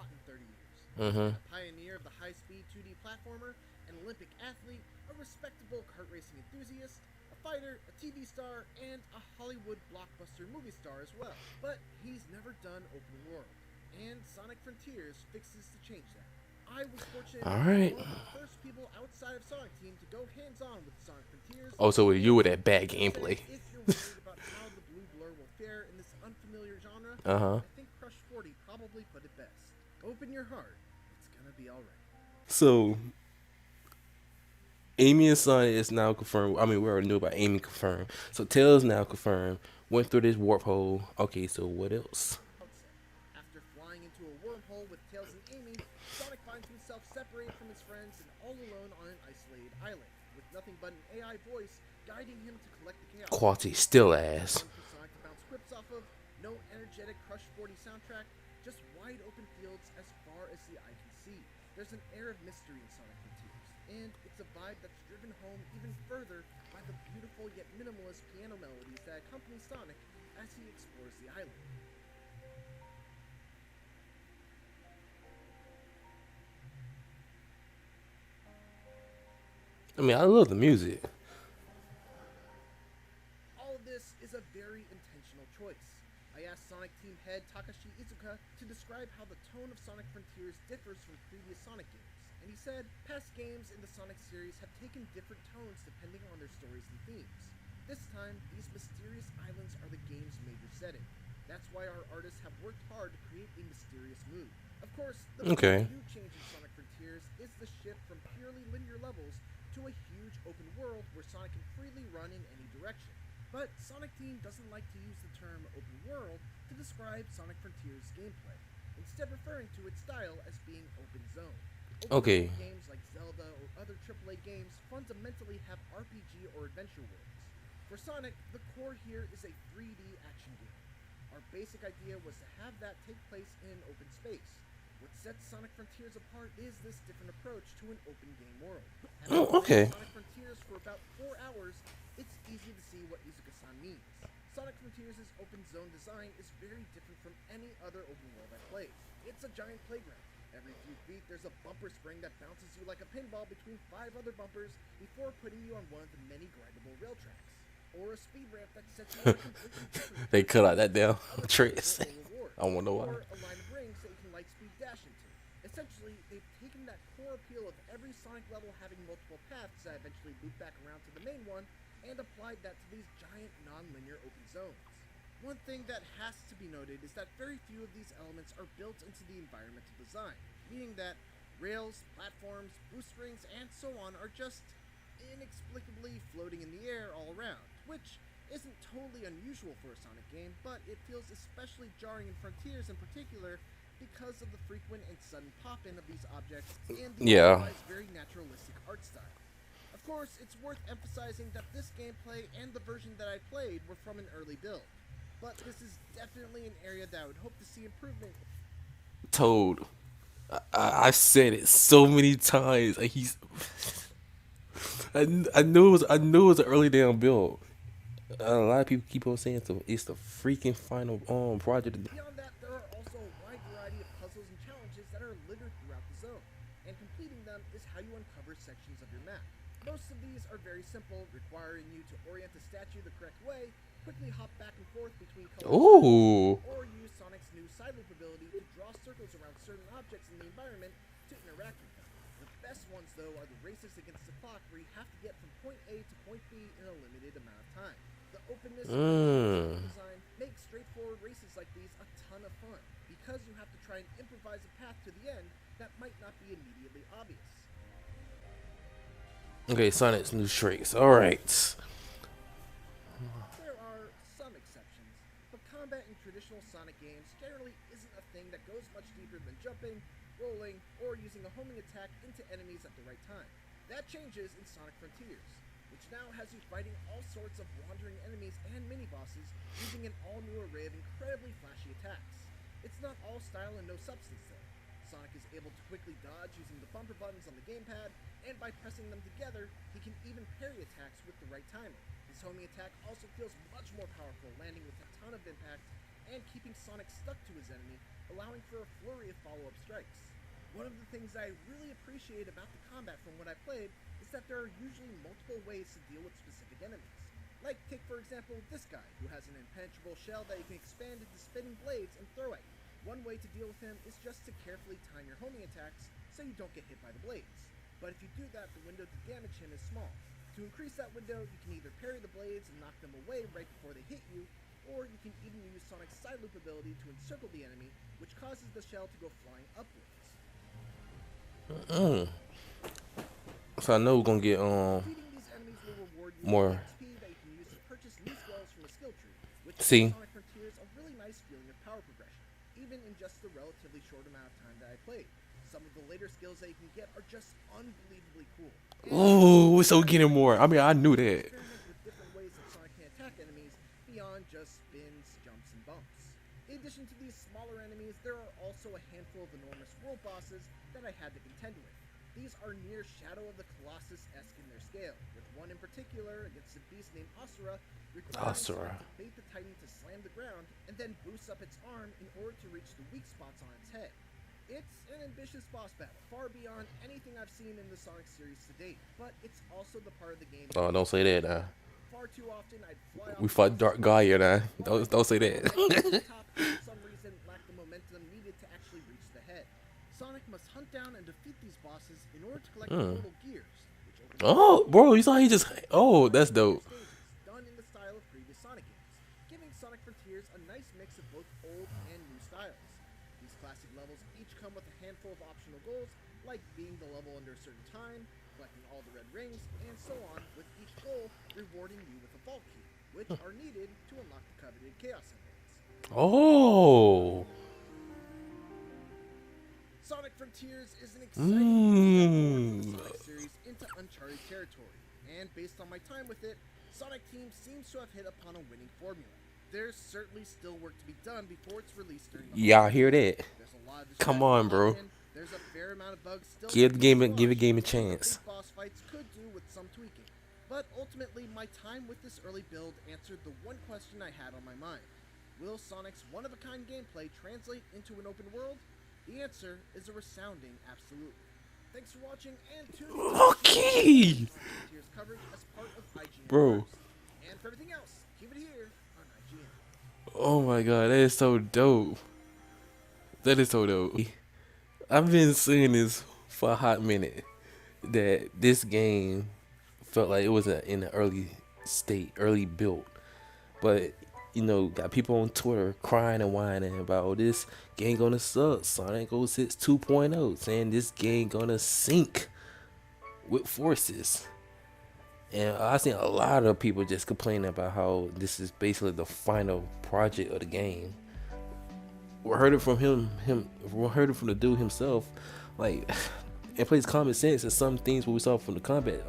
lot in 30 years. He's Mm-hmm. been a pioneer of the high-speed 2D platformer, an Olympic athlete, a respectable kart racing enthusiast, a fighter, a TV star, and a Hollywood blockbuster movie star as well. But he's never done open world, and Sonic Frontiers fixes to change that. I was fortunate All enough to be right. one of the first people outside of Sonic Team to go hands-on with Sonic Frontiers, Also, you and with that bad I gotta gameplay. say, if you're worried about how the blue blur will fare in this unfamiliar genre, Uh huh. I think Crush 40 probably put it best. Open your heart, it's gonna be alright. So Amy and Son is now confirmed. I mean, we already knew about Amy confirmed. So Tails now confirmed. Went through this warp hole. Okay, so what else? Outset. After flying into a wormhole with Tails and Amy, Sonic finds himself separated from his friends and all alone on an isolated island, with nothing but an AI voice guiding him to collect the chaos. Quality still No ass. one for Sonic to bounce quips off of, no energetic Crush 40 soundtrack, just wide open fields as far as the eye can see. There's an air of mystery in Sonic Frontiers, and it's a vibe that's driven home even further by the beautiful yet minimalist piano melodies that accompany Sonic as he explores the island. I mean, I love the music. All of this is a very intentional choice. I asked Sonic Team head Takashi Izuka to describe how the tone of Sonic Frontiers differs from previous Sonic games, and he said past games in the Sonic series have taken different tones depending on their stories and themes. This time, these mysterious islands are the game's major setting. That's why our artists have worked hard to create a mysterious mood. Of course, the big Okay. new change in Sonic Frontiers is the shift from purely linear levels to a huge open world where Sonic can freely run in any direction. But Sonic Team doesn't like to use the term open world to describe Sonic Frontiers gameplay, instead referring to its style as being open zone. Open Okay. world games like Zelda or other AAA games fundamentally have RPG or adventure worlds. For Sonic, the core here is a 3D action game. Our basic idea was to have that take place in open space. What sets Sonic Frontiers apart is this different approach to an open game world. Having Oh, played okay. Sonic Frontiers for about 4 hours, it's easy to see what Izuka-san means. Sonic Frontiers' open zone design is very different from any other open world I've played. It's a giant playground. Every few feet, there's a bumper spring that bounces you like a pinball between 5 other bumpers before putting you on one of the many grindable rail tracks. Or a speed ramp that sets you on a completely different They cut out trajectory that damn with other trace. collectible or rewards. I wonder why. Or a line of rings that you can light speed dash into. Essentially, they've taken that core appeal of every Sonic level having multiple paths that eventually loop back around to the main one and applied that to these giant non-linear open zones. One thing that has to be noted is that very few of these elements are built into the environmental design, meaning that rails, platforms, boost rings, and so on are just inexplicably floating in the air all around, which isn't totally unusual for a Sonic game, but it feels especially jarring in Frontiers in particular because of the frequent and sudden pop-in of these objects and the Yeah. otherwise very naturalistic art style. Of course, it's worth emphasizing that this gameplay and the version that I played were from an early build, but this is definitely an area that I would hope to see improvement. Told. I've said it so many times. Like I knew it was. I knew it was an early damn build. A lot of people keep on saying it's the freaking final project. Beyond that, there are also a wide variety of puzzles and challenges that are littered throughout the zone, and completing them is how you uncover sections of your map. Most of these are very simple, requiring you to orient the statue the correct way, quickly hop back and forth between colored tiles, Ooh. or use Sonic's new side loop ability to draw circles around certain objects in the environment to interact with them. The best ones, though, are the races against the clock where you have to get from point A to point B in a limited amount of time. The openness and flexibility of Mmm. the design makes straightforward races like these a ton of fun, because you have to try and improvise a path to the end that might not be immediately obvious. Okay, Sonic's new tricks. All right. There are some exceptions, but combat in traditional Sonic games generally isn't a thing that goes much deeper than jumping, rolling, or using a homing attack into enemies at the right time. That changes in Sonic Frontiers, which now has you fighting all sorts of wandering enemies and mini-bosses using an all-new array of incredibly flashy attacks. It's not all style and no substance though. Sonic is able to quickly dodge using the bumper buttons on the gamepad, and by pressing them together, he can even parry attacks with the right timing. His homing attack also feels much more powerful, landing with a ton of impact and keeping Sonic stuck to his enemy allowing for a flurry of follow-up strikes. One of the things I really appreciate about the combat from what I played is that there are usually multiple ways to deal with specific enemies. Like, take for example this guy, who has an impenetrable shell that you can expand into spinning blades and throw at you. One way to deal with him is just to carefully time your homing attacks so you don't get hit by the blades. But if you do that, the window to damage him is small. To increase that window, you can either parry the blades and knock them away right before they hit you, or you can even use Sonic's side loop ability to encircle the enemy, which causes the shell to go flying upwards. So I know we're gonna get Defeating these enemies will reward you more. with XP that you can use to purchase new skills from a skill tree, which gives See, Sonic Frontiers a really nice feeling of power progression, even in just the relatively short amount of time that I played. Some of the later skills that you can get are just unbelievably cool. oh, so getting more. I mean, I knew that. Experiment with different ways that Sonic can attack enemies beyond just spins, jumps, and bumps. In addition to these smaller enemies, there are also a handful of enormous world bosses that I had to contend with. These are near Shadow of the Colossus-esque in their scale, with one in particular against a beast named Asura, requiring Asura. Sonic to bait the Titan to slam the ground and then boost up its arm in order to reach the weak spots on its head. It's an ambitious boss battle, far beyond anything I've seen in the Sonic series to date, but it's also the part of the game. Oh, don't say that. Far too often, I'd fly off We the fought Dark Gaia now. bosses, Don't say and that. top, for some reason, lack the momentum needed to actually reach the head. Sonic must hunt down and defeat these bosses in order to collect the little gears, which opens Oh, bro, you saw he just. Oh, that's dope. stages, done in the style of previous Sonic games, giving Sonic Frontiers a nice mix of both old and new styles. These classic levels each come with a handful of optional goals, like beating the level under a certain time, collecting all the red rings, and so on, with each goal rewarding you with a vault key, which are needed to unlock the coveted Chaos Emeralds. Oh. Sonic Frontiers is an exciting step forward for the Mmm. Sonic series into uncharted territory, and based on my time with it, Sonic Team seems to have hit upon a winning formula. There's certainly still work to be done before it's released during the Yeah, I holidays. hear that. There's a lot of Come distractions on, bro. in, there's a fair amount of bugs still Give the to game a squash, game a and the chance. big boss fights could do with some tweaking. But ultimately, my time with this early build answered the one question I had on my mind. Will Sonic's one-of-a-kind gameplay translate into an open world? The answer is a resounding absolutely. Thanks for watching and tuning in to Okay. Sonic Frontiers coverage as part of IGN Bro. First. And for everything else, keep it here on IGN. Oh my god, that is so dope. That is so dope. I've been saying this for a hot minute that this game felt like it was in the early state, early build. But you know, got people on Twitter crying and whining about oh, this game gonna suck. Sonic 06 2.0 saying this game gonna sink with forces. And I seen a lot of people just complaining about how this is basically the final project of the game. We heard it from we heard it from the dude himself. Like, it plays common sense and some things what we saw from the combat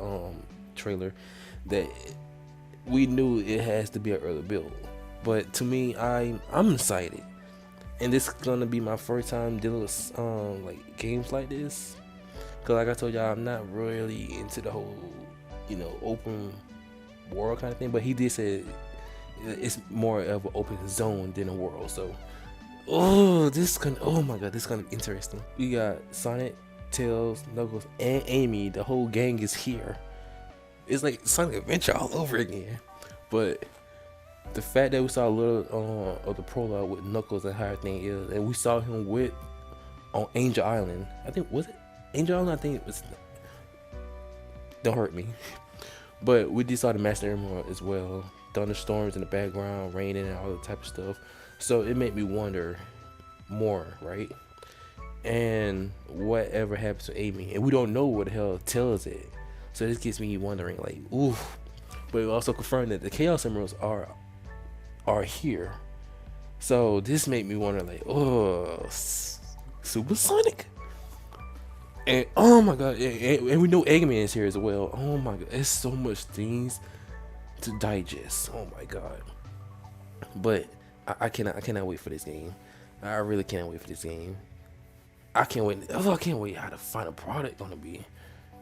trailer that we knew it has to be an early build. But to me, I'm excited, and this is gonna be my first time dealing with like games like this. Cause like I told y'all, I'm not really into the whole open world kind of thing. But he did say it's more of an open zone than a world. So oh my god, this is gonna be interesting. We got Sonic, Tails, Knuckles, and Amy. The whole gang is here. It's like Sonic Adventure all over again. But the fact that we saw a little of the prologue with Knuckles and how everything is, and we saw him on Angel Island. I think was it Angel Island? I think it was. Don't hurt me. But we just saw the Master Emerald as well. Thunderstorms in the background, raining, and all that type of stuff. So it made me wonder more, right? And whatever happens to Amy, and we don't know what the hell Tails is. So this gets me wondering, like, ooh. But it also confirmed that the Chaos Emeralds are here. So this made me wonder, like, oh, Super Sonic? And oh my god, and we know Eggman is here as well. Oh my god, it's so much things to digest. Oh my god. But I cannot wait for this game. I really can't wait for this game. I can't wait. I can't wait how the final product gonna be.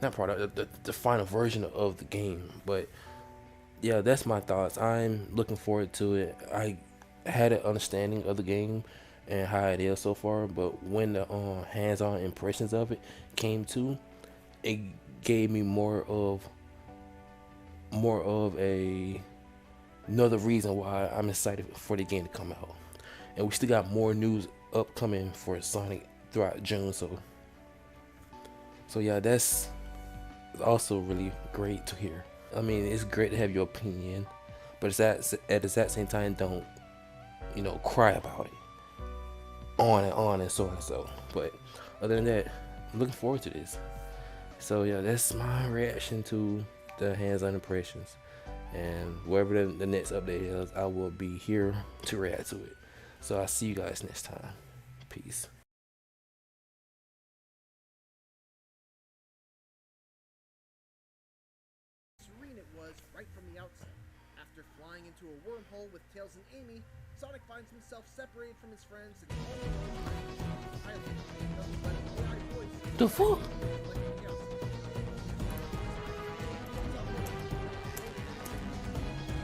Not product, the final version of the game. But yeah, that's my thoughts. I'm looking forward to it. I had an understanding of the game and how it is so far. But when the hands-on impressions of it came to, it gave me more of a another reason why I'm excited for the game to come out. And we still got more news upcoming for Sonic throughout June. So yeah, that's also really great to hear. I mean, it's great to have your opinion, but it's at the exact same time, don't cry about it on and so and so. But other than that, I'm looking forward to this. So yeah, that's my reaction to the hands-on impressions. And wherever the next update is, I will be here to react to it. So I'll see you guys next time. Peace. Serene it was right from the outset. After flying into a wormhole with Tails and Amy, Sonic finds himself separated from his friends and all alone. Nothing but an AI voice. The fuck? Like chaos.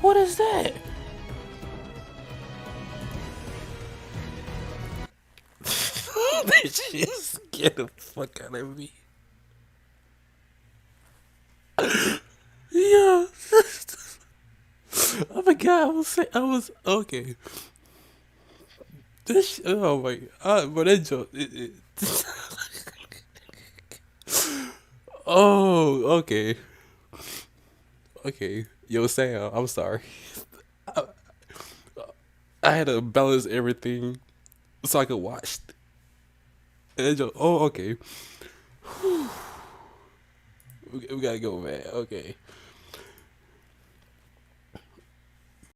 What is that? That shit scared the fuck out of me. Yeah. Oh my god, I was okay. Oh my god, but that joke. Oh, okay. Okay. Yo, Sam, I'm sorry. I, I had to balance everything so I could watch. And that joke, oh, okay. We gotta go, man. Okay.